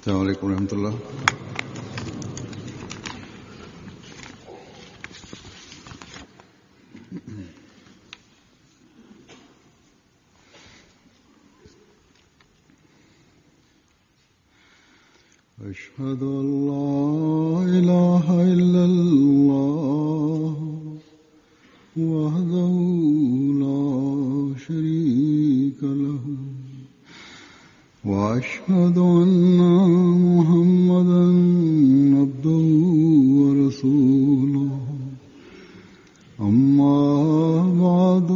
السلام عليكم ورحمة الله. أشهد أن لا إله إلا الله وحده لا شريك له وأشهد أن محمدا عبده ورسوله أما بعد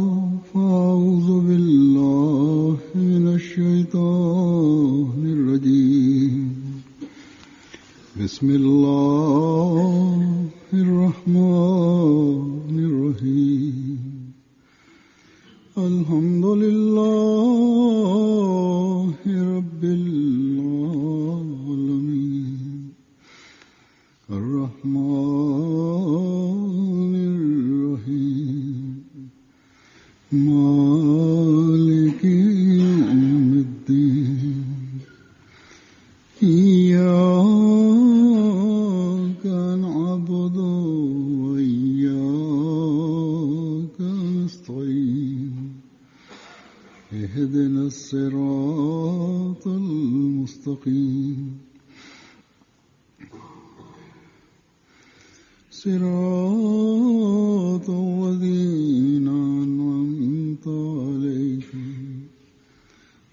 فأعوذ بالله من الشيطان الرجيم بسم الله الرحمن الرحيم الحمد لله رب العالمين الرحمن الرحيم مالك يوم الدين إياك نعبد وإياك نستعين اهدنا الصراط المستقيم صراط الذين أنعمت عليهم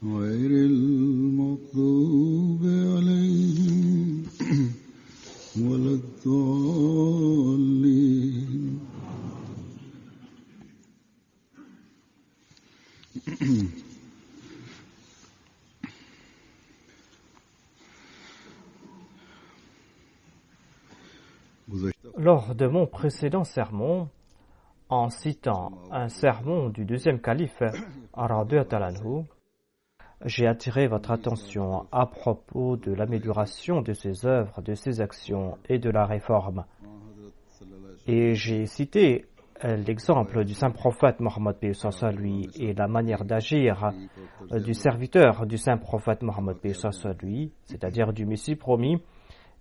غير المغضوب عليهم ولا الضالين. Lors de mon précédent sermon, en citant un sermon du deuxième calife, radiyallahu anhu, j'ai attiré votre attention à propos de l'amélioration de ses œuvres, de ses actions et de la réforme. Et j'ai cité l'exemple du saint prophète Mohammed lui et la manière d'agir du serviteur du saint prophète Mohammed lui, c'est-à-dire du Messie promis,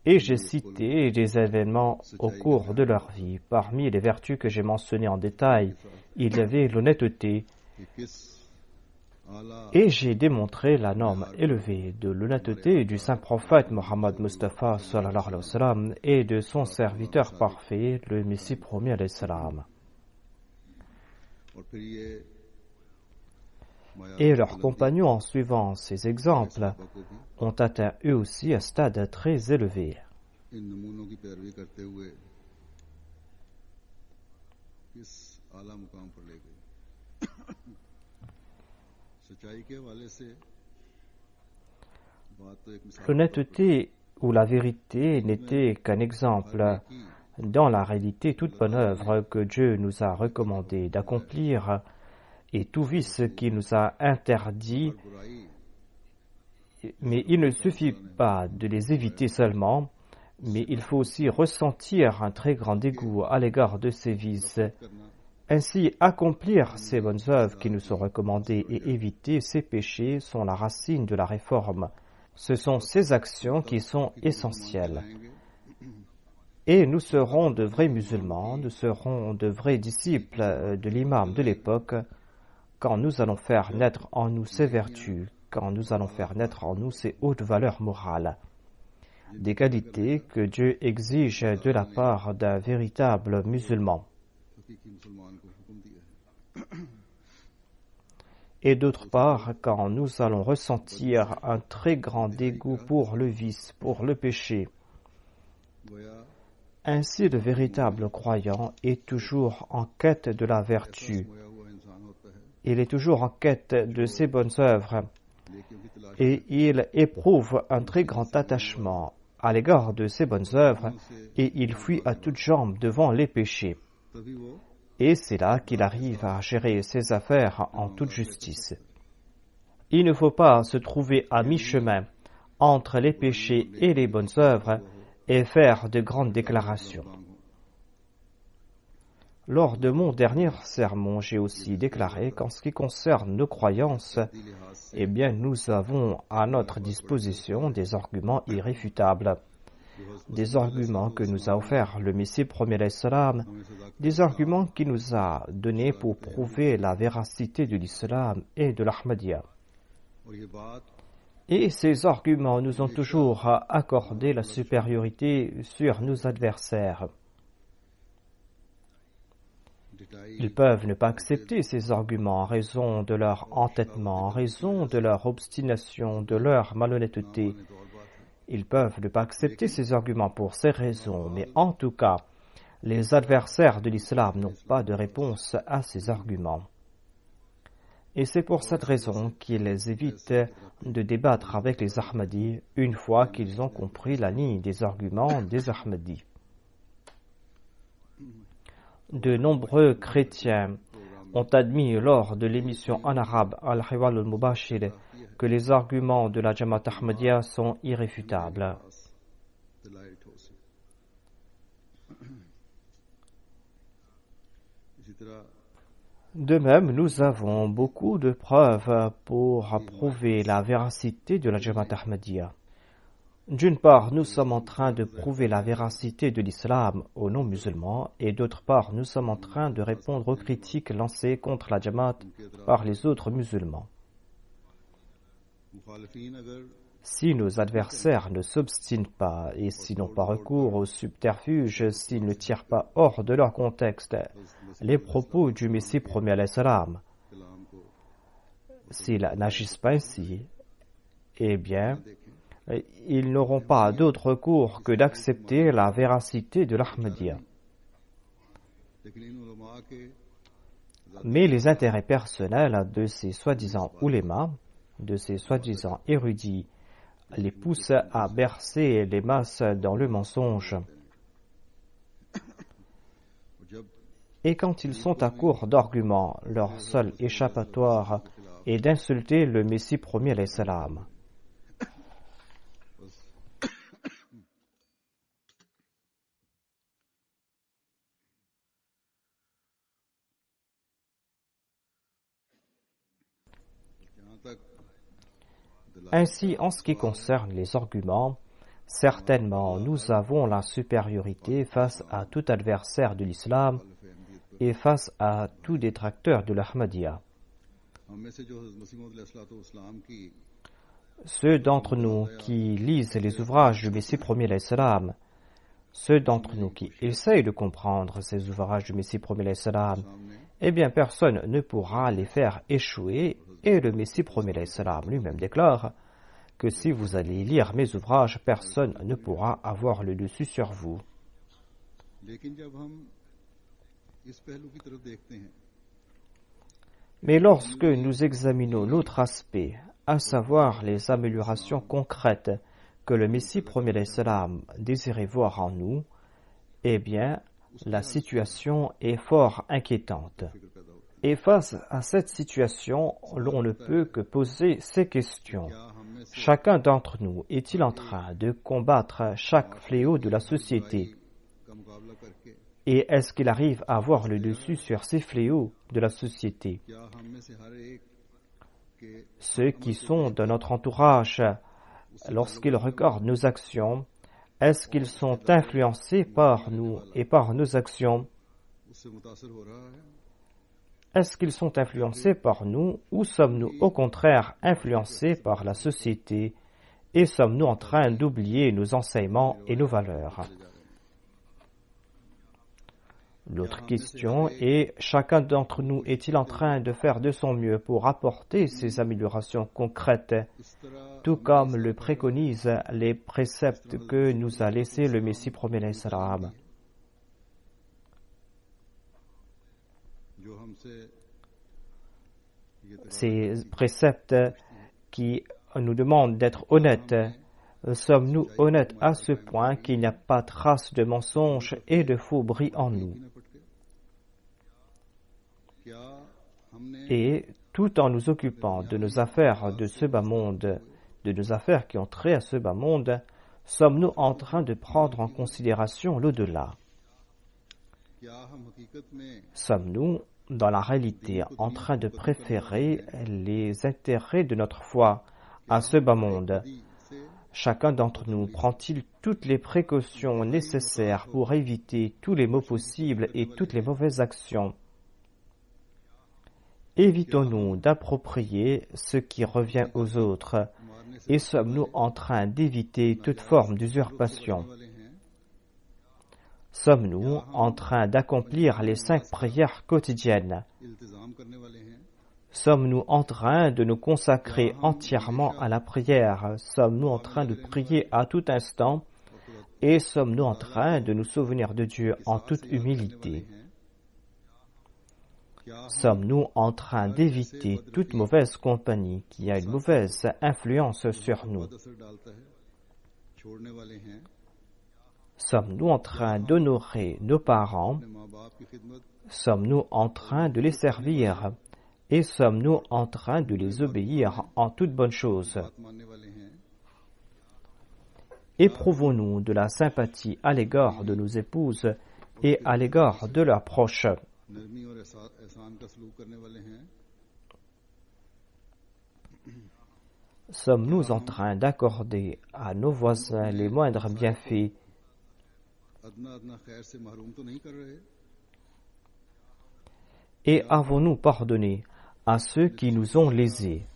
et j'ai cité des événements au cours de leur vie. Parmi les vertus que j'ai mentionnées en détail, il y avait l'honnêteté, et j'ai démontré la norme élevée de l'honnêteté du saint prophète Mohammed Mustafa sallallahu alayhi wa sallam et de son serviteur parfait, le Messie promis alayhi salam. Et leurs compagnons, en suivant ces exemples, ont atteint eux aussi un stade très élevé. L'honnêteté ou la vérité n'était qu'un exemple. Dans la réalité, toute bonne œuvre que Dieu nous a recommandé d'accomplir et tout vice qu'il nous a interdit, mais il ne suffit pas de les éviter seulement, mais il faut aussi ressentir un très grand dégoût à l'égard de ces vices. Ainsi, accomplir ces bonnes œuvres qui nous sont recommandées et éviter ces péchés sont la racine de la réforme. Ce sont ces actions qui sont essentielles. Et nous serons de vrais musulmans, nous serons de vrais disciples de l'imam de l'époque quand nous allons faire naître en nous ces vertus, quand nous allons faire naître en nous ces hautes valeurs morales, des qualités que Dieu exige de la part d'un véritable musulman. Et d'autre part, quand nous allons ressentir un très grand dégoût pour le vice, pour le péché. Ainsi, le véritable croyant est toujours en quête de la vertu. Il est toujours en quête de ses bonnes œuvres. Et il éprouve un très grand attachement à l'égard de ses bonnes œuvres et il fuit à toutes jambes devant les péchés. Et c'est là qu'il arrive à gérer ses affaires en toute justice. Il ne faut pas se trouver à mi-chemin entre les péchés et les bonnes œuvres et faire de grandes déclarations. Lors de mon dernier sermon, j'ai aussi déclaré qu'en ce qui concerne nos croyances, eh bien, nous avons à notre disposition des arguments irréfutables, des arguments que nous a offerts le Messie premier alayhi salam, des arguments qu'il nous a donnés pour prouver la véracité de l'islam et de l'Ahmadiyya. Et ces arguments nous ont toujours accordé la supériorité sur nos adversaires. Ils peuvent ne pas accepter ces arguments en raison de leur entêtement, en raison de leur obstination, de leur malhonnêteté. Ils peuvent ne pas accepter ces arguments pour ces raisons, mais en tout cas, les adversaires de l'islam n'ont pas de réponse à ces arguments. Et c'est pour cette raison qu'ils évitent de débattre avec les Ahmadis une fois qu'ils ont compris la ligne des arguments des Ahmadis. De nombreux chrétiens ont admis lors de l'émission en arabe Al-Hiwal al-Mubashir que les arguments de la Jamaat Ahmadiyya sont irréfutables. De même, nous avons beaucoup de preuves pour prouver la véracité de la Jamaat Ahmadiyya. D'une part, nous sommes en train de prouver la véracité de l'islam aux non-musulmans et d'autre part, nous sommes en train de répondre aux critiques lancées contre la Jamaat par les autres musulmans. Si nos adversaires ne s'obstinent pas et s'ils n'ont pas recours au subterfuge, s'ils ne tirent pas hors de leur contexte les propos du Messie premier alayhi salam, s'ils n'agissent pas ainsi, eh bien, ils n'auront pas d'autre recours que d'accepter la véracité de l'Ahmadiyya. Mais les intérêts personnels de ces soi-disant oulémas, de ces soi-disant érudits, les poussent à bercer les masses dans le mensonge. Et quand ils sont à court d'arguments, leur seul échappatoire est d'insulter le Messie premier alayhi salam. Ainsi, en ce qui concerne les arguments, certainement nous avons la supériorité face à tout adversaire de l'islam et face à tout détracteur de l'Ahmadiyya. Ceux d'entre nous qui lisent les ouvrages du Messie premier alayhi salam, ceux d'entre nous qui essayent de comprendre ces ouvrages du Messie premier alayhi salam, eh bien personne ne pourra les faire échouer. Et le Messie premier alayhi salam lui-même déclare que si vous allez lire mes ouvrages, personne ne pourra avoir le dessus sur vous. Mais lorsque nous examinons l'autre aspect, à savoir les améliorations concrètes que le Messie premier alayhi salam désirait voir en nous, eh bien, la situation est fort inquiétante. Et face à cette situation, l'on ne peut que poser ces questions. Chacun d'entre nous est-il en train de combattre chaque fléau de la société? Et est-ce qu'il arrive à avoir le dessus sur ces fléaux de la société? Ceux qui sont de notre entourage, lorsqu'ils regardent nos actions, est-ce qu'ils sont influencés par nous et par nos actions? Est-ce qu'ils sont influencés par nous ou sommes-nous au contraire influencés par la société et sommes-nous en train d'oublier nos enseignements et nos valeurs? L'autre question est, chacun d'entre nous est-il en train de faire de son mieux pour apporter ces améliorations concrètes, tout comme le préconisent les préceptes que nous a laissés le Messie premier alayhi salam? Ces préceptes qui nous demandent d'être honnêtes, sommes-nous honnêtes à ce point qu'il n'y a pas trace de mensonge et de faux bris en nous? Et tout en nous occupant de nos affaires de ce bas monde, de nos affaires qui ont trait à ce bas monde, sommes-nous en train de prendre en considération l'au-delà? Sommes-nous, dans la réalité, en train de préférer les intérêts de notre foi à ce bas monde? Chacun d'entre nous prend-il toutes les précautions nécessaires pour éviter tous les maux possibles et toutes les mauvaises actions? Évitons-nous d'approprier ce qui revient aux autres et sommes-nous en train d'éviter toute forme d'usurpation? Sommes-nous en train d'accomplir les 5 prières quotidiennes? Sommes-nous en train de nous consacrer entièrement à la prière? Sommes-nous en train de prier à tout instant? Et sommes-nous en train de nous souvenir de Dieu en toute humilité? Sommes-nous en train d'éviter toute mauvaise compagnie qui a une mauvaise influence sur nous? Sommes-nous en train d'honorer nos parents? Sommes-nous en train de les servir? Et sommes-nous en train de les obéir en toute bonne chose? Éprouvons-nous de la sympathie à l'égard de nos épouses et à l'égard de leurs proches? Sommes-nous en train d'accorder à nos voisins les moindres bienfaits? Et avons-nous pardonné à ceux qui nous ont lésés?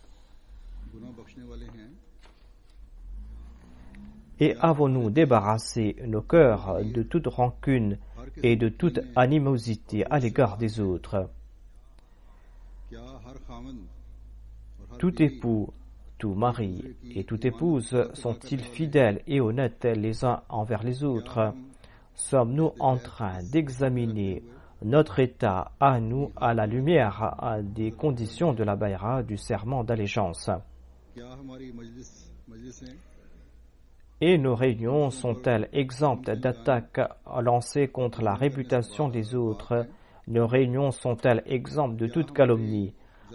Et avons-nous débarrassé nos cœurs de toute rancune et de toute animosité à l'égard des autres? Tout époux, tout mari et toute épouse sont-ils fidèles et honnêtes les uns envers les autres? Sommes-nous en train d'examiner notre état à nous à la lumière des conditions de la bayra, du serment d'allégeance? Et nos réunions sont-elles exemptes d'attaques lancées contre la réputation des autres? Nos réunions sont-elles exemptes de toute calomnie?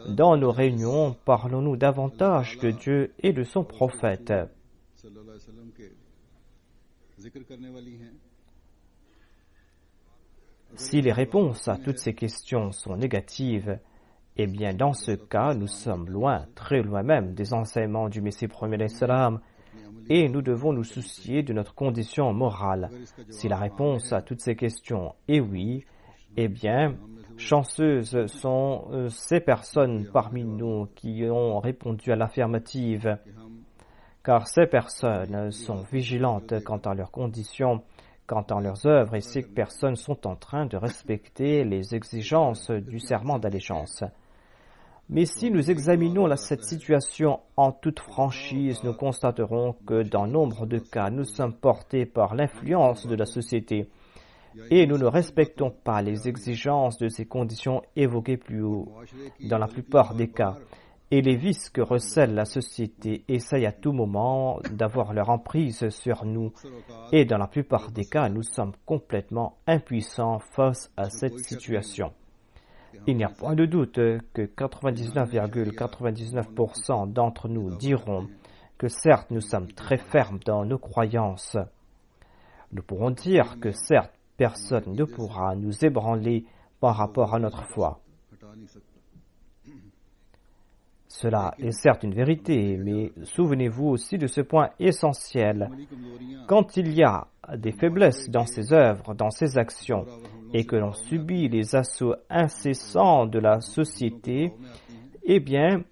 Dans nos réunions, parlons-nous davantage de Dieu et de son prophète? Si les réponses à toutes ces questions sont négatives, eh bien dans ce cas, nous sommes loin, très loin même des enseignements du Messie premier salam, et nous devons nous soucier de notre condition morale. Si la réponse à toutes ces questions est oui, eh bien, chanceuses sont ces personnes parmi nous qui ont répondu à l'affirmative, car ces personnes sont vigilantes quant à leurs conditions, quant à leurs œuvres, et ces personnes sont en train de respecter les exigences du serment d'allégeance. Mais si nous examinons cette situation en toute franchise, nous constaterons que dans nombre de cas, nous sommes portés par l'influence de la société et nous ne respectons pas les exigences de ces conditions évoquées plus haut. Dans la plupart des cas, et les vices que recèle la société essayent à tout moment d'avoir leur emprise sur nous. Et dans la plupart des cas, nous sommes complètement impuissants face à cette situation. Il n'y a point de doute que 99,99% d'entre nous diront que certes nous sommes très fermes dans nos croyances. Nous pourrons dire que certes personne ne pourra nous ébranler par rapport à notre foi. Cela est certes une vérité, mais souvenez-vous aussi de ce point essentiel. Quand il y a des faiblesses dans ses œuvres, dans ses actions, et que l'on subit les assauts incessants de la société, eh bien,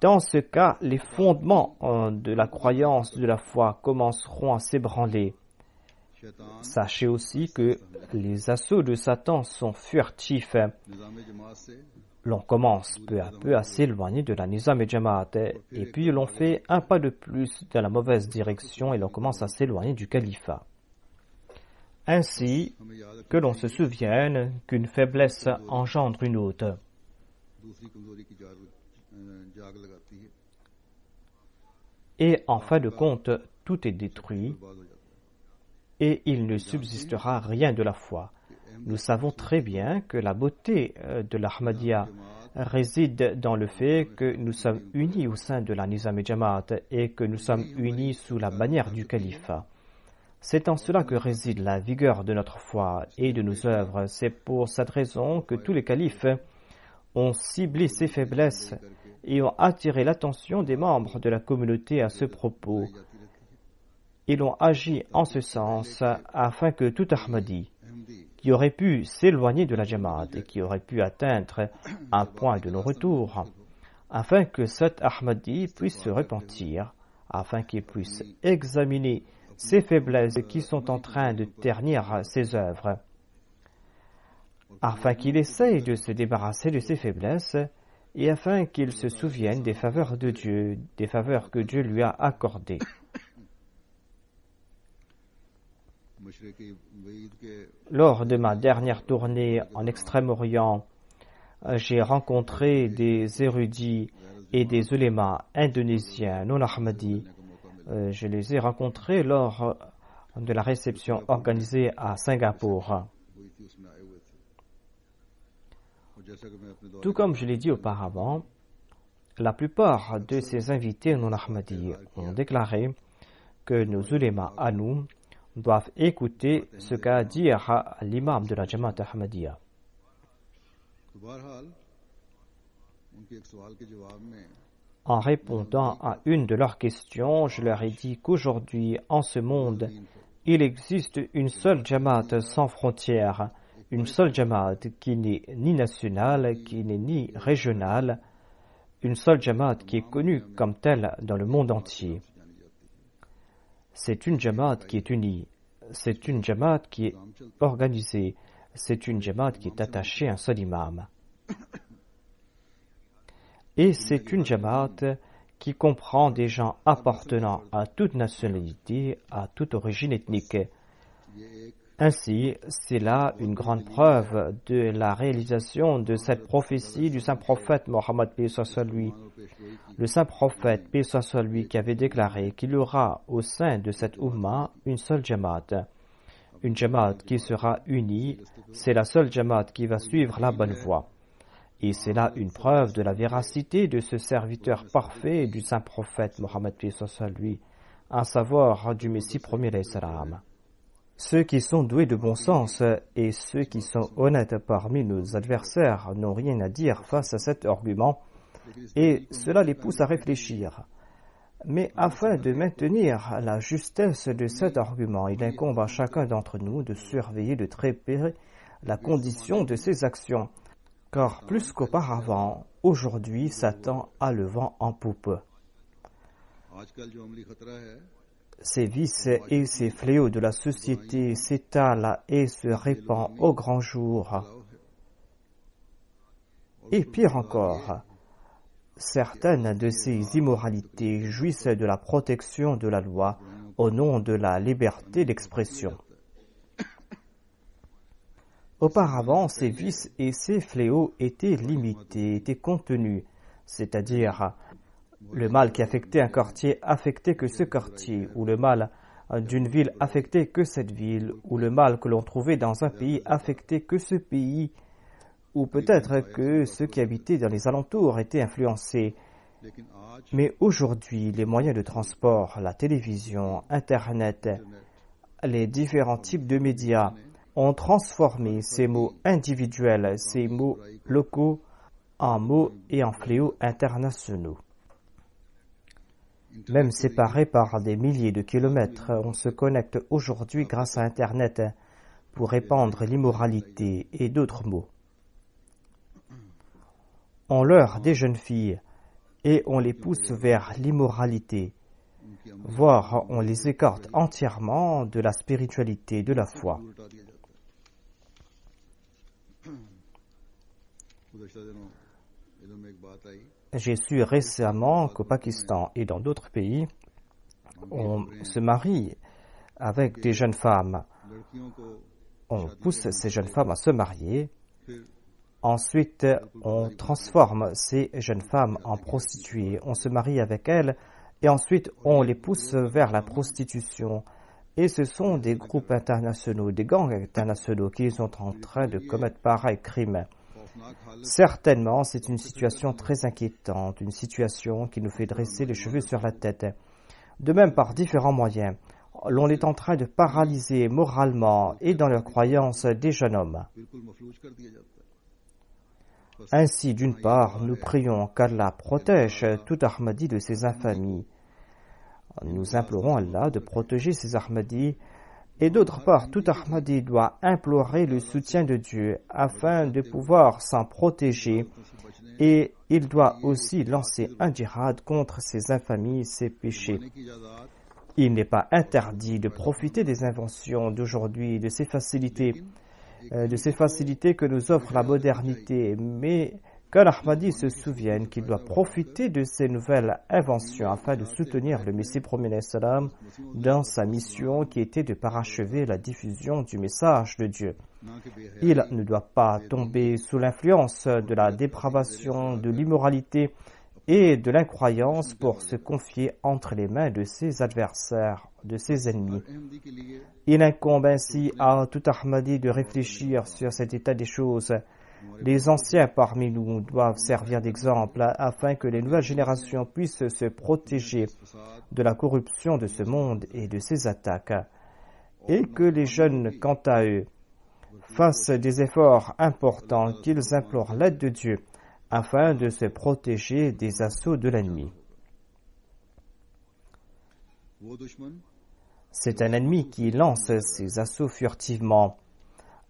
dans ce cas, les fondements de la croyance, de la foi commenceront à s'ébranler. Sachez aussi que les assauts de Satan sont furtifs. L'on commence peu à peu à s'éloigner de la Nizam et Jamaat, et puis l'on fait un pas de plus dans la mauvaise direction et l'on commence à s'éloigner du califat. Ainsi que l'on se souvienne qu'une faiblesse engendre une autre. Et en fin de compte, tout est détruit et il ne subsistera rien de la foi. Nous savons très bien que la beauté de l'Ahmadiyya réside dans le fait que nous sommes unis au sein de la Nizam et Jamaat et que nous sommes unis sous la bannière du califat. C'est en cela que réside la vigueur de notre foi et de nos œuvres. C'est pour cette raison que tous les califes ont ciblé ces faiblesses et ont attiré l'attention des membres de la communauté à ce propos. Ils ont agi en ce sens afin que tout Ahmadi qui aurait pu s'éloigner de la Jamaat et qui aurait pu atteindre un point de non-retour, afin que cet Ahmadi puisse se repentir, afin qu'il puisse examiner ces faiblesses qui sont en train de ternir ses œuvres, afin qu'il essaye de se débarrasser de ces faiblesses et afin qu'il se souvienne des faveurs de Dieu, des faveurs que Dieu lui a accordées. Lors de ma dernière tournée en Extrême-Orient, j'ai rencontré des érudits et des ulémas indonésiens non ahmadis. Je les ai rencontrés lors de la réception organisée à Singapour. Tout comme je l'ai dit auparavant, la plupart de ces invités non ahmadis ont déclaré que nos ulémas à nous doivent écouter ce qu'a à dire l'imam de la Jamaat Ahmadiyya. En répondant à une de leurs questions, je leur ai dit qu'aujourd'hui, en ce monde, il existe une seule Jamaat sans frontières, une seule Jamaat qui n'est ni nationale, qui n'est ni régionale, une seule Jamaat qui est connue comme telle dans le monde entier. C'est une Jamaat qui est unie, c'est une Jamaat qui est organisée, c'est une Jamaat qui est attachée à un seul imam. Et c'est une Jamaat qui comprend des gens appartenant à toute nationalité, à toute origine ethnique. Ainsi, c'est là une grande preuve de la réalisation de cette prophétie du saint prophète Mohammed paix soit lui. Le saint prophète paix soit lui qui avait déclaré qu'il y aura au sein de cette Ummah une seule Jamaat. Une Jamaat qui sera unie, c'est la seule Jamaat qui va suivre la bonne voie. Et c'est là une preuve de la véracité de ce serviteur parfait du saint prophète Mohammed paix soit lui, à savoir du Messie premier alayhi salam. Ceux qui sont doués de bon sens et ceux qui sont honnêtes parmi nos adversaires n'ont rien à dire face à cet argument et cela les pousse à réfléchir. Mais afin de maintenir la justesse de cet argument, il incombe à chacun d'entre nous de surveiller de très près la condition de ses actions, car plus qu'auparavant, aujourd'hui Satan a le vent en poupe. Ces vices et ces fléaux de la société s'étalent et se répandent au grand jour. Et pire encore, certaines de ces immoralités jouissent de la protection de la loi au nom de la liberté d'expression. Auparavant, ces vices et ces fléaux étaient limités, étaient contenus, c'est-à-dire le mal qui affectait un quartier affectait que ce quartier, ou le mal d'une ville affectait que cette ville, ou le mal que l'on trouvait dans un pays affectait que ce pays, ou peut-être que ceux qui habitaient dans les alentours étaient influencés. Mais aujourd'hui, les moyens de transport, la télévision, Internet, les différents types de médias ont transformé ces mots individuels, ces mots locaux, en mots et en fléaux internationaux. Même séparés par des milliers de kilomètres, on se connecte aujourd'hui grâce à Internet pour répandre l'immoralité et d'autres mots. On leurre des jeunes filles et on les pousse vers l'immoralité, voire on les écarte entièrement de la spiritualité, de la foi. J'ai su récemment qu'au Pakistan et dans d'autres pays, on se marie avec des jeunes femmes. On pousse ces jeunes femmes à se marier. Ensuite, on transforme ces jeunes femmes en prostituées. On se marie avec elles et ensuite on les pousse vers la prostitution. Et ce sont des groupes internationaux, des gangs internationaux qui sont en train de commettre pareils crimes. Certainement, c'est une situation très inquiétante, une situation qui nous fait dresser les cheveux sur la tête. De même, par différents moyens, l'on est en train de paralyser moralement et dans leurs croyances des jeunes hommes. Ainsi, d'une part, nous prions qu'Allah protège tout Ahmadi de ses infamies. Nous implorons Allah de protéger ces Ahmadis. Et d'autre part, tout Ahmadi doit implorer le soutien de Dieu afin de pouvoir s'en protéger. Et il doit aussi lancer un djihad contre ses infamies, ses péchés. Il n'est pas interdit de profiter des inventions d'aujourd'hui, de ces facilités que nous offre la modernité, mais qu'un Ahmadi se souvienne qu'il doit profiter de ces nouvelles inventions afin de soutenir le Messie premier salam dans sa mission qui était de parachever la diffusion du message de Dieu. Il ne doit pas tomber sous l'influence de la dépravation, de l'immoralité et de l'incroyance pour se confier entre les mains de ses adversaires, de ses ennemis. Il incombe ainsi à tout Ahmadi de réfléchir sur cet état des choses. Les anciens parmi nous doivent servir d'exemple afin que les nouvelles générations puissent se protéger de la corruption de ce monde et de ses attaques, et que les jeunes, quant à eux, fassent des efforts importants, qu'ils implorent l'aide de Dieu afin de se protéger des assauts de l'ennemi. C'est un ennemi qui lance ses assauts furtivement.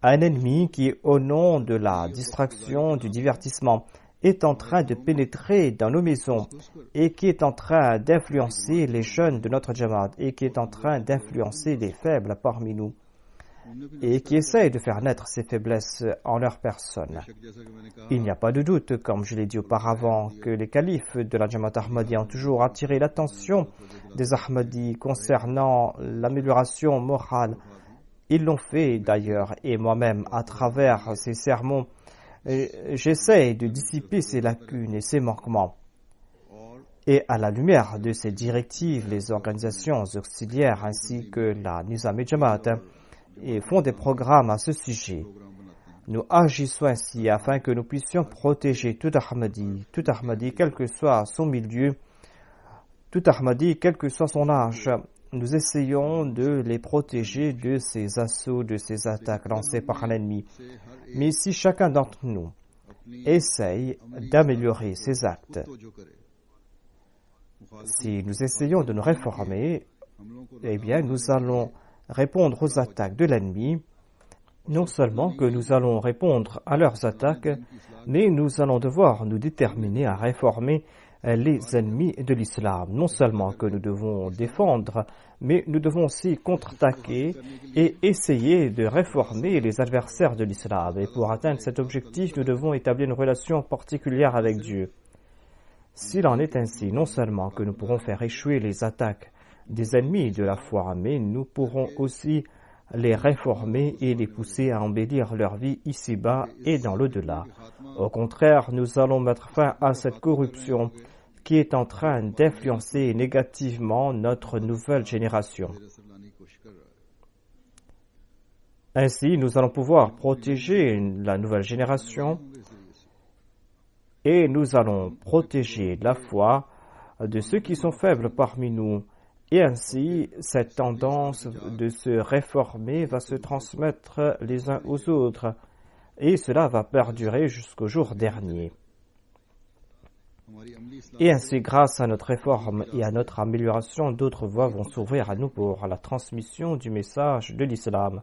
Un ennemi qui, au nom de la distraction, du divertissement, est en train de pénétrer dans nos maisons et qui est en train d'influencer les jeunes de notre Jamaat et qui est en train d'influencer les faibles parmi nous et qui essaye de faire naître ces faiblesses en leur personne. Il n'y a pas de doute, comme je l'ai dit auparavant, que les califes de la Jamaat Ahmadiyya ont toujours attiré l'attention des Ahmadis concernant l'amélioration morale. Ils l'ont fait d'ailleurs, et moi-même, à travers ces sermons, j'essaie de dissiper ces lacunes et ces manquements. Et à la lumière de ces directives, les organisations auxiliaires ainsi que la Nizam Jamaat font des programmes à ce sujet. Nous agissons ainsi afin que nous puissions protéger tout Ahmadi, quel que soit son milieu, tout Ahmadi, quel que soit son âge. Nous essayons de les protéger de ces assauts, de ces attaques lancées par l'ennemi. Mais si chacun d'entre nous essaye d'améliorer ses actes, si nous essayons de nous réformer, eh bien nous allons répondre aux attaques de l'ennemi. Non seulement que nous allons répondre à leurs attaques, mais nous allons devoir nous déterminer à réformer les ennemis de l'islam. Non seulement que nous devons défendre, mais nous devons aussi contre-attaquer et essayer de réformer les adversaires de l'islam. Et pour atteindre cet objectif, nous devons établir une relation particulière avec Dieu. S'il en est ainsi, non seulement que nous pourrons faire échouer les attaques des ennemis de la foi, mais nous pourrons aussi les réformer et les pousser à embellir leur vie ici-bas et dans l'au-delà. Au contraire, nous allons mettre fin à cette corruption qui est en train d'influencer négativement notre nouvelle génération. Ainsi, nous allons pouvoir protéger la nouvelle génération et nous allons protéger la foi de ceux qui sont faibles parmi nous. Et ainsi, cette tendance de se réformer va se transmettre les uns aux autres et cela va perdurer jusqu'au jour dernier. Et ainsi, grâce à notre réforme et à notre amélioration, d'autres voies vont s'ouvrir à nous pour la transmission du message de l'islam.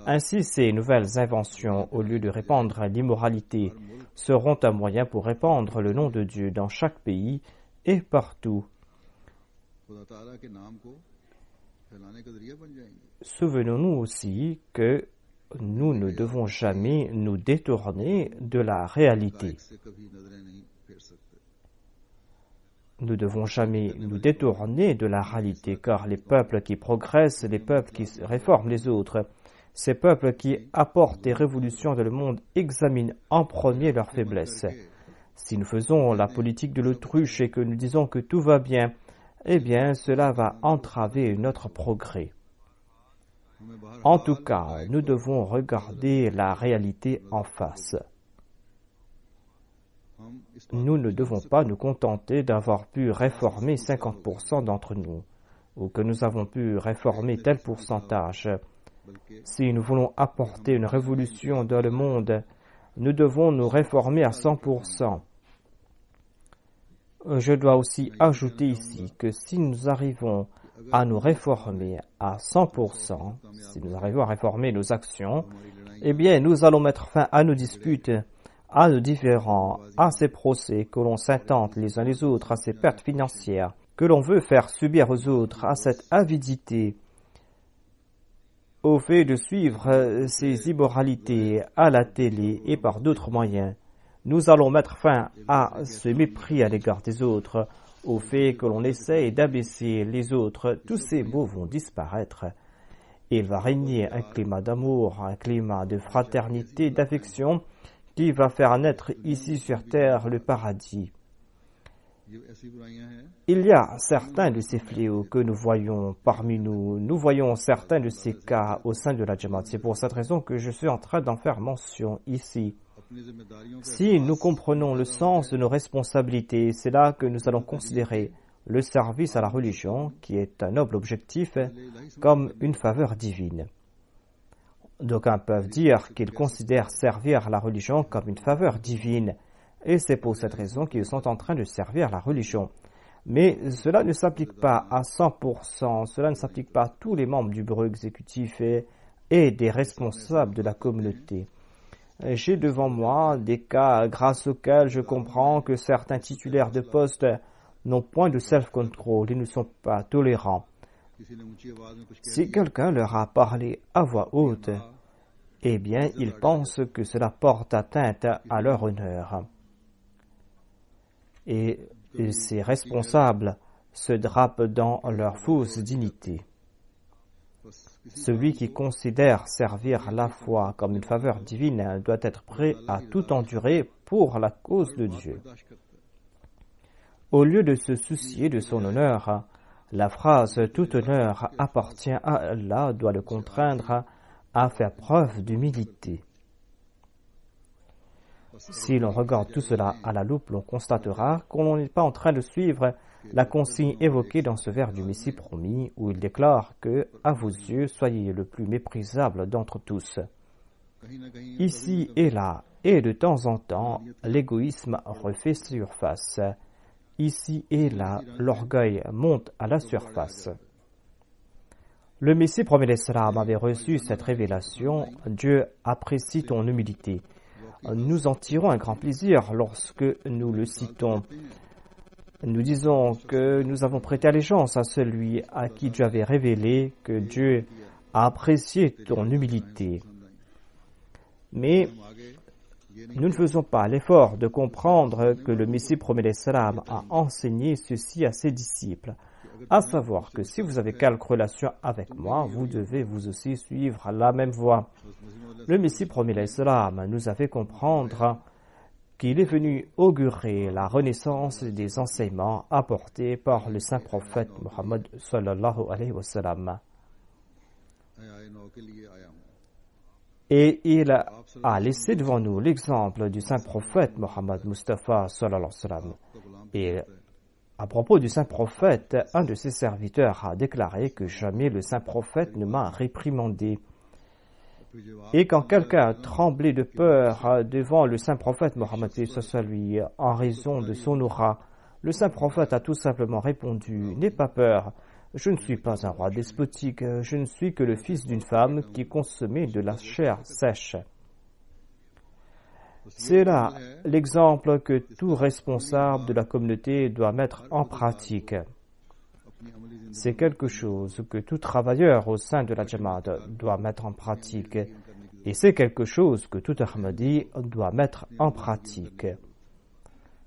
Ainsi, ces nouvelles inventions, au lieu de répandre l'immoralité, seront un moyen pour répandre le nom de Dieu dans chaque pays et partout. Souvenons-nous aussi que nous ne devons jamais nous détourner de la réalité. Nous ne devons jamais nous détourner de la réalité, car les peuples qui progressent, les peuples qui réforment les autres, ces peuples qui apportent des révolutions dans le monde examinent en premier leurs faiblesses. Si nous faisons la politique de l'autruche et que nous disons que tout va bien, eh bien, cela va entraver notre progrès. En tout cas, nous devons regarder la réalité en face. Nous ne devons pas nous contenter d'avoir pu réformer 50% d'entre nous. ou que nous avons pu réformer tel pourcentage. Si nous voulons apporter une révolution dans le monde, nous devons nous réformer à 100%. Je dois aussi ajouter ici que si nous arrivons à nous réformer à 100%, si nous arrivons à réformer nos actions, eh bien, nous allons mettre fin à nos disputes, à nos différends, à ces procès que l'on s'intente les uns les autres, à ces pertes financières que l'on veut faire subir aux autres, à cette avidité, au fait de suivre ces immoralités à la télé et par d'autres moyens. Nous allons mettre fin à ce mépris à l'égard des autres, au fait que l'on essaye d'abaisser les autres. Tous ces mots vont disparaître. Il va régner un climat d'amour, un climat de fraternité, d'affection, qui va faire naître ici sur terre le paradis. Il y a certains de ces fléaux que nous voyons parmi nous. Nous voyons certains de ces cas au sein de la Jamaat. C'est pour cette raison que je suis en train d'en faire mention ici. Si nous comprenons le sens de nos responsabilités, c'est là que nous allons considérer le service à la religion, qui est un noble objectif, comme une faveur divine. D'aucuns peuvent dire qu'ils considèrent servir la religion comme une faveur divine, et c'est pour cette raison qu'ils sont en train de servir la religion. Mais cela ne s'applique pas à 100%, cela ne s'applique pas à tous les membres du bureau exécutif et des responsables de la communauté. J'ai devant moi des cas grâce auxquels je comprends que certains titulaires de poste n'ont point de self-control et ne sont pas tolérants. Si quelqu'un leur a parlé à voix haute, eh bien, ils pensent que cela porte atteinte à leur honneur. Et ces responsables se drapent dans leur fausse dignité. Celui qui considère servir la foi comme une faveur divine doit être prêt à tout endurer pour la cause de Dieu. Au lieu de se soucier de son honneur, la phrase « tout honneur appartient à Allah » doit le contraindre à faire preuve d'humilité. Si l'on regarde tout cela à la loupe, l'on constatera qu'on n'est pas en train de suivre la consigne évoquée dans ce vers du Messie promis, où il déclare que, à vos yeux, soyez le plus méprisable d'entre tous. Ici et là, et de temps en temps, l'égoïsme refait surface. Ici et là, l'orgueil monte à la surface. Le Messie promet l'Islam avait reçu cette révélation. Dieu apprécie ton humilité. Nous en tirons un grand plaisir lorsque nous le citons. Nous disons que nous avons prêté allégeance à celui à qui Dieu avait révélé que Dieu a apprécié ton humilité. Mais nous ne faisons pas l'effort de comprendre que le Messie promet l'Islam a enseigné ceci à ses disciples, à savoir que si vous avez quelque relation avec moi, vous devez vous aussi suivre la même voie. Le Messie promet l'Islam nous a fait comprendre qu'il est venu augurer la renaissance des enseignements apportés par le saint prophète Muhammad sallallahu alayhi wa sallam. Et il a laissé devant nous l'exemple du saint prophète Muhammad Mustafa sallallahu alayhi wa sallam. Et à propos du saint prophète, un de ses serviteurs a déclaré que jamais le saint prophète ne m'a réprimandé. Et quand quelqu'un tremblait de peur devant le saint prophète Mohammed lui en raison de son aura, le saint prophète a tout simplement répondu « N'aie pas peur, je ne suis pas un roi despotique, je ne suis que le fils d'une femme qui consommait de la chair sèche. » C'est là l'exemple que tout responsable de la communauté doit mettre en pratique. C'est quelque chose que tout travailleur au sein de la Jamaat doit mettre en pratique. Et c'est quelque chose que tout Ahmadi doit mettre en pratique.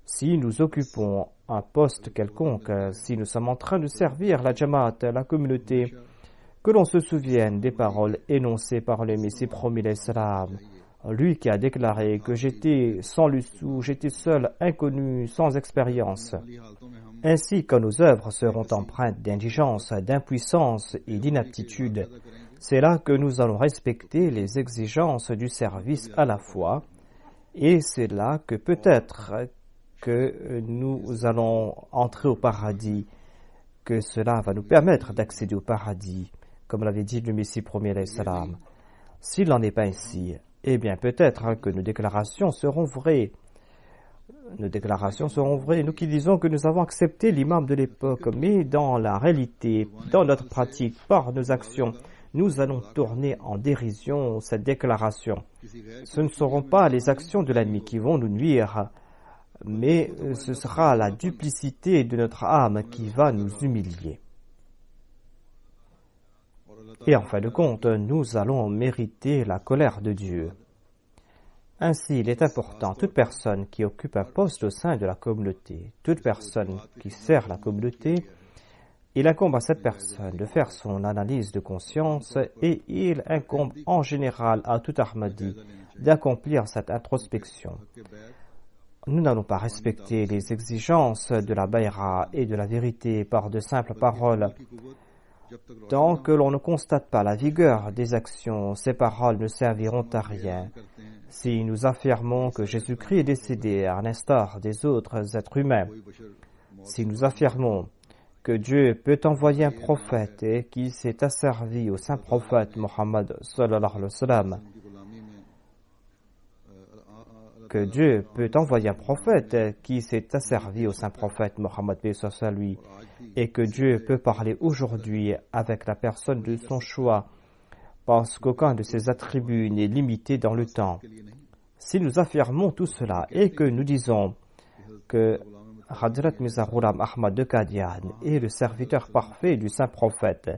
Si nous occupons un poste quelconque, si nous sommes en train de servir la Jamaat, la communauté, que l'on se souvienne des paroles énoncées par le Messie promis l'Islam, lui qui a déclaré que j'étais sans le sou, j'étais seul, inconnu, sans expérience. Ainsi que nos œuvres seront empreintes d'indigence, d'impuissance et d'inaptitude, c'est là que nous allons respecter les exigences du service à la foi, et c'est là que peut-être que nous allons entrer au paradis. que cela va nous permettre d'accéder au paradis, comme l'avait dit le Messie premier alayhi salam. S'il n'en est pas ainsi, eh bien peut-être que nos déclarations seront vraies. Nos déclarations seront vraies, nous qui disons que nous avons accepté l'imam de l'époque, mais dans la réalité, dans notre pratique, par nos actions, nous allons tourner en dérision cette déclaration. Ce ne seront pas les actions de l'ennemi qui vont nous nuire, mais ce sera la duplicité de notre âme qui va nous humilier. Et en fin de compte, nous allons mériter la colère de Dieu. Ainsi, il est important, toute personne qui occupe un poste au sein de la communauté, toute personne qui sert la communauté, il incombe à cette personne de faire son analyse de conscience et il incombe en général à tout Ahmadi d'accomplir cette introspection. Nous n'allons pas respecter les exigences de la bayra et de la vérité par de simples paroles. Tant que l'on ne constate pas la vigueur des actions, ces paroles ne serviront à rien. Si nous affirmons que Jésus-Christ est décédé à l'instar des autres êtres humains, si nous affirmons que Dieu peut envoyer un prophète et qui s'est asservi au saint prophète Mohammed sallallahu alayhi wa sallam, que Dieu peut envoyer un prophète qui s'est asservi au saint prophète Mohammed lui, et que Dieu peut parler aujourd'hui avec la personne de son choix, parce qu'aucun de ses attributs n'est limité dans le temps. Si nous affirmons tout cela et que nous disons que Hadrat Mirza Ghulam Ahmad de Qadian est le serviteur parfait du saint prophète,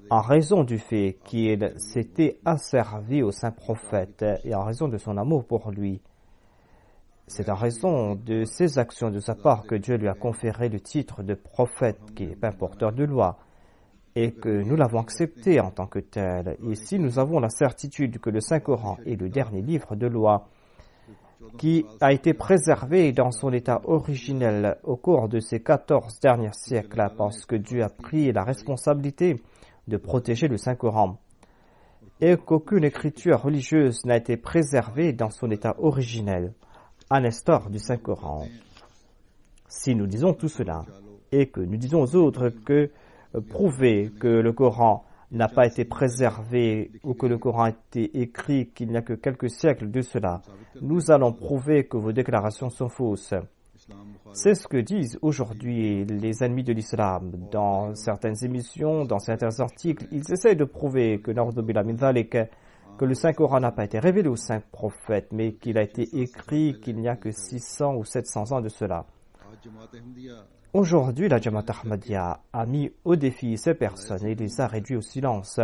en raison du fait qu'il s'était asservi au saint prophète et en raison de son amour pour lui, c'est en raison de ses actions de sa part que Dieu lui a conféré le titre de prophète qui n'est pas un porteur de loi et que nous l'avons accepté en tant que tel. Et si nous avons la certitude que le Saint-Coran est le dernier livre de loi qui a été préservé dans son état originel au cours de ces 14 derniers siècles parce que Dieu a pris la responsabilité de protéger le Saint-Coran et qu'aucune écriture religieuse n'a été préservée dans son état originel, à l'instar du Saint-Coran. Si nous disons tout cela et que nous disons aux autres que prouver que le Coran n'a pas été préservé ou que le Coran a été écrit qu'il n'y a que quelques siècles de cela, nous allons prouver que vos déclarations sont fausses. C'est ce que disent aujourd'hui les ennemis de l'islam. Dans certaines émissions, dans certains articles, ils essaient de prouver que que le Saint-Coran n'a pas été révélé aux 5 prophètes, mais qu'il a été écrit qu'il n'y a que 600 ou 700 ans de cela. Aujourd'hui, la Jamaat Ahmadiyya a mis au défi ces personnes et les a réduits au silence.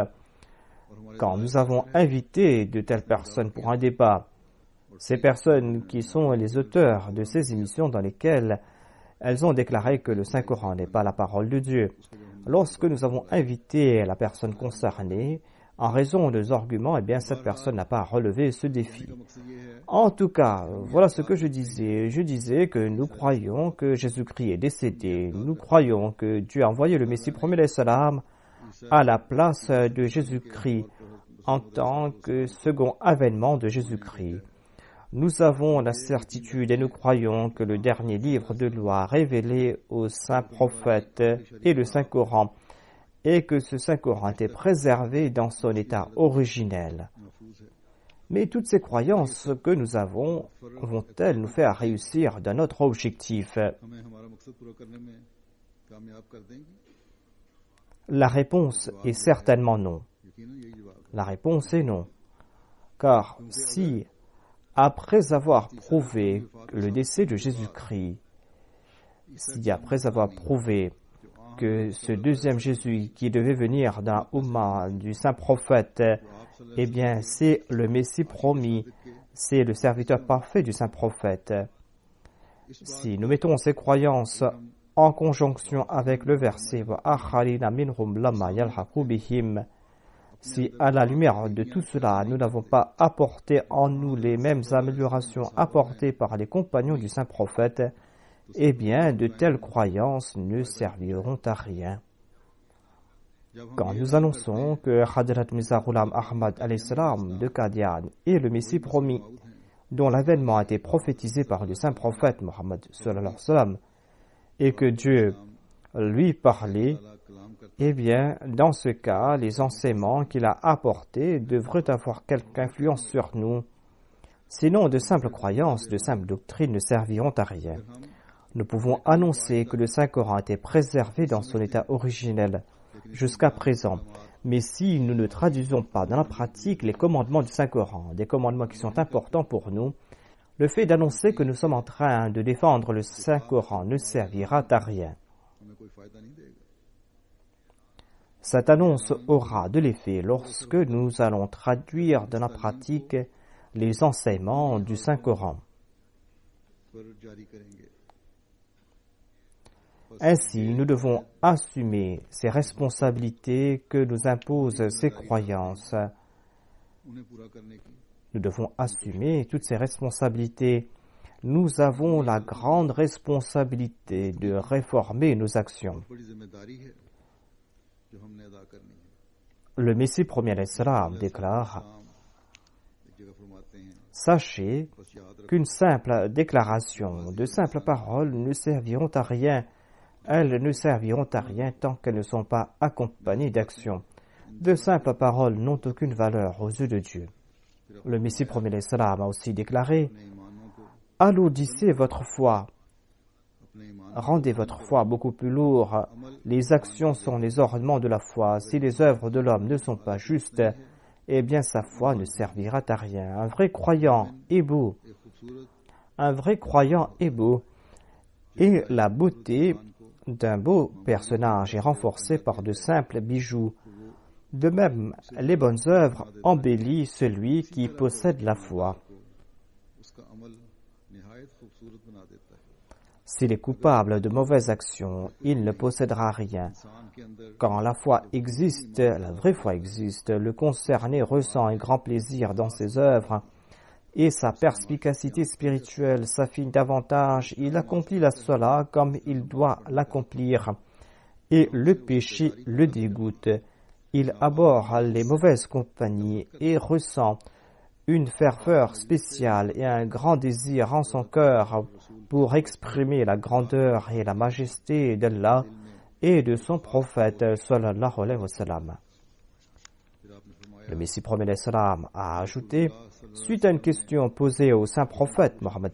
Quand nous avons invité de telles personnes pour un débat, ces personnes qui sont les auteurs de ces émissions dans lesquelles elles ont déclaré que le Saint-Coran n'est pas la parole de Dieu, lorsque nous avons invité la personne concernée, en raison de nos arguments, eh bien, cette personne n'a pas relevé ce défi. En tout cas, voilà ce que je disais. Je disais que nous croyons que Jésus-Christ est décédé. Nous croyons que Dieu a envoyé le Messie premier alayhi salam à la place de Jésus-Christ en tant que second avènement de Jésus-Christ. Nous avons la certitude et nous croyons que le dernier livre de loi révélé aux saints prophètes et le Saint-Coran et que ce Saint-Coran était préservé dans son état originel. Mais toutes ces croyances que nous avons vont-elles nous faire réussir dans notre objectif? La réponse est certainement non. La réponse est non. Car si, après avoir prouvé le décès de Jésus-Christ, si après avoir prouvé que ce deuxième Jésus qui devait venir d'un Ummah du saint prophète, eh bien c'est le Messie promis, c'est le serviteur parfait du saint prophète. Si nous mettons ces croyances en conjonction avec le verset si à la lumière de tout cela, nous n'avons pas apporté en nous les mêmes améliorations apportées par les compagnons du saint prophète, eh bien, de telles croyances ne serviront à rien. Quand nous annonçons que Hadrat Mirza Ghulam Ahmad alayhi salam de Qadian est le Messie promis, dont l'avènement a été prophétisé par le saint prophète Mohammed sallallahu alayhi wa sallam, et que Dieu lui parler, eh bien, dans ce cas, les enseignements qu'il a apportés devraient avoir quelque influence sur nous. Sinon, de simples croyances, de simples doctrines ne serviront à rien. Nous pouvons annoncer que le Saint-Coran était préservé dans son état originel jusqu'à présent. Mais si nous ne traduisons pas dans la pratique les commandements du Saint-Coran, des commandements qui sont importants pour nous, le fait d'annoncer que nous sommes en train de défendre le Saint-Coran ne servira à rien. Cette annonce aura de l'effet lorsque nous allons traduire dans la pratique les enseignements du Saint-Coran. Ainsi, nous devons assumer ces responsabilités que nous imposent ces croyances. Nous devons assumer toutes ces responsabilités. Nous avons la grande responsabilité de réformer nos actions. Le Messie premier l'Islam déclare: sachez qu'une simple déclaration, de simples paroles ne serviront à rien. Elles ne serviront à rien tant qu'elles ne sont pas accompagnées d'actions. De simples paroles n'ont aucune valeur aux yeux de Dieu. Le Messie premier l'Islam a aussi déclaré: alourdissez votre foi, rendez votre foi beaucoup plus lourde. Les actions sont les ornements de la foi. Si les œuvres de l'homme ne sont pas justes, eh bien sa foi ne servira à rien. Un vrai croyant est beau. Un vrai croyant est beau. Et la beauté d'un beau personnage est renforcée par de simples bijoux. De même, les bonnes œuvres embellissent celui qui possède la foi. S'il est coupable de mauvaises actions, il ne possédera rien. Quand la foi existe, la vraie foi existe, le concerné ressent un grand plaisir dans ses œuvres et sa perspicacité spirituelle s'affine davantage. Il accomplit la salat comme il doit l'accomplir et le péché le dégoûte. Il abhorre les mauvaises compagnies et ressent une ferveur spéciale et un grand désir en son cœur pour exprimer la grandeur et la majesté d'Allah et de son prophète sallallahu alayhi wa sallam. Le Messie premier l'Islam a ajouté, suite à une question posée au saint prophète Mohammed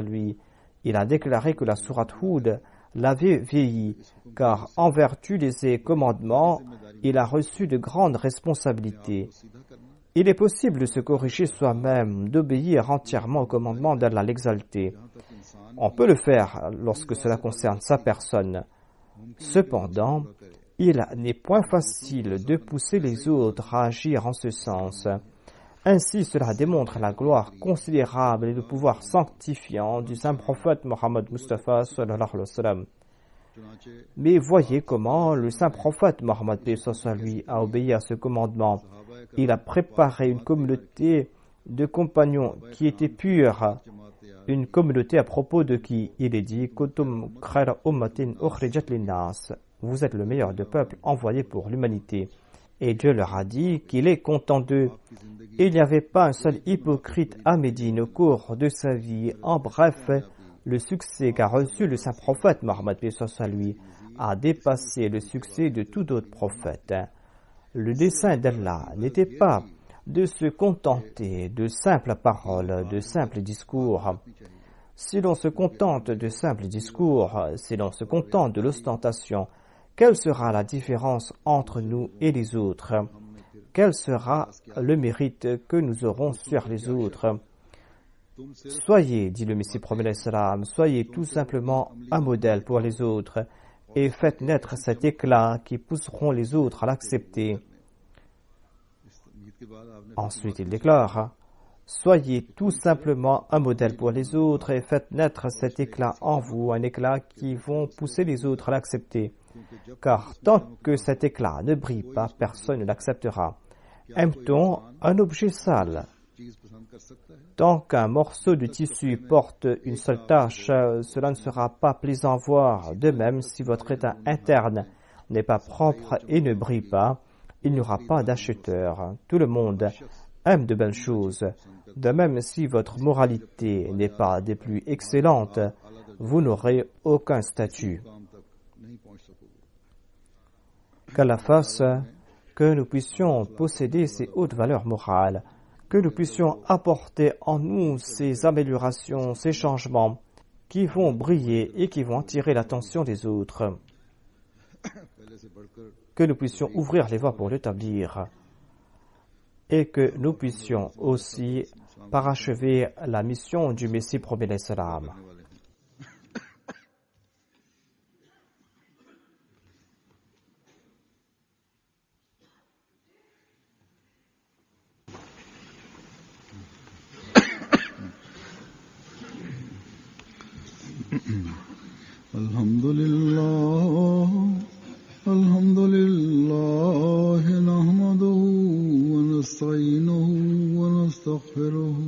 lui, il a déclaré que la sourate Hud l'avait vieilli, car en vertu de ses commandements, il a reçu de grandes responsabilités. Il est possible de se corriger soi-même, d'obéir entièrement aux commandements d'Allah l'exalté. On peut le faire lorsque cela concerne sa personne. Cependant, il n'est point facile de pousser les autres à agir en ce sens. Ainsi, cela démontre la gloire considérable et le pouvoir sanctifiant du saint prophète Mohammed Mustafa sallallahu alayhi wa sallam. Mais voyez comment le saint prophète Mohammed lui a obéi à ce commandement. Il a préparé une communauté de compagnons qui étaient purs, une communauté à propos de qui il est dit Kuntum khayra ummatin ukhrijat linnas. Vous êtes le meilleur des peuples envoyés pour l'humanité. Et Dieu leur a dit qu'il est content d'eux. Il n'y avait pas un seul hypocrite à Médine au cours de sa vie. En bref, le succès qu'a reçu le saint prophète Mohammed lui a dépassé le succès de tout autre prophète. Le dessein d'Allah n'était pas de se contenter de simples paroles, de simples discours. Si l'on se contente de simples discours, si l'on se contente de l'ostentation, quelle sera la différence entre nous et les autres? Quel sera le mérite que nous aurons sur les autres? Soyez, dit le Messie premier l'Islam, soyez tout simplement un modèle pour les autres et faites naître cet éclat qui pousseront les autres à l'accepter. Ensuite, il déclare, soyez tout simplement un modèle pour les autres et faites naître cet éclat en vous, un éclat qui vont pousser les autres à l'accepter. Car tant que cet éclat ne brille pas, personne ne l'acceptera. Aime-t-on un objet sale? Tant qu'un morceau de tissu porte une seule tache, cela ne sera pas plaisant à voir. De même, si votre état interne n'est pas propre et ne brille pas, il n'y aura pas d'acheteur. Tout le monde aime de belles choses. De même, si votre moralité n'est pas des plus excellentes, vous n'aurez aucun statut. qu'Allah fasse que nous puissions posséder ces hautes valeurs morales, que nous puissions apporter en nous ces améliorations, ces changements qui vont briller et qui vont attirer l'attention des autres, que nous puissions ouvrir les voies pour l'établir et que nous puissions aussi parachever la mission du Messie premier salam. Alhamdulillah, nahmaduhu wa nasta'inuhu wa nastaghfiruhu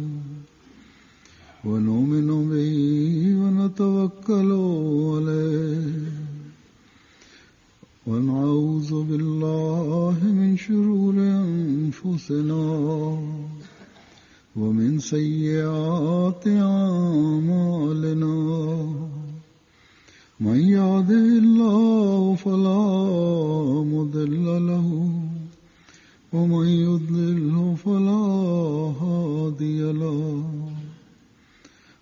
wa nu'minu bihi wa natawakkalu alayhi wa na'udhu billahi min shururi anfusina wa min sayyiati a'malina. من يهده الله فلا مضل له ومن يضلله فلا هادي له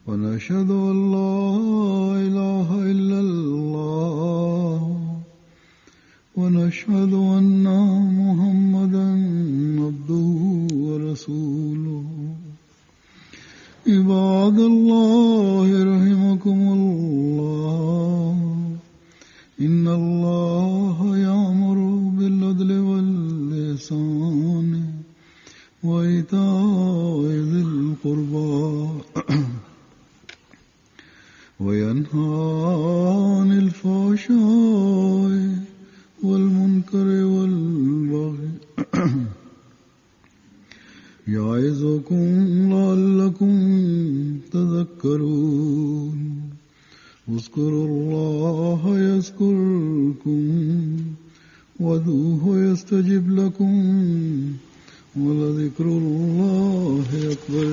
ونشهد أن لا إله إلا الله ونشهد أن محمدا عبده ورسوله. عباد الله رحمكم الله، إن الله يأمر بالعدل والإحسان وإيتاء ذي القربى وينهى عن الفحشاء والمنكر والبغي يعظكم لعلكم تذكرون. اذكروا الله يذكركم وادعوه يستجب لكم ولذكر الله أكبر.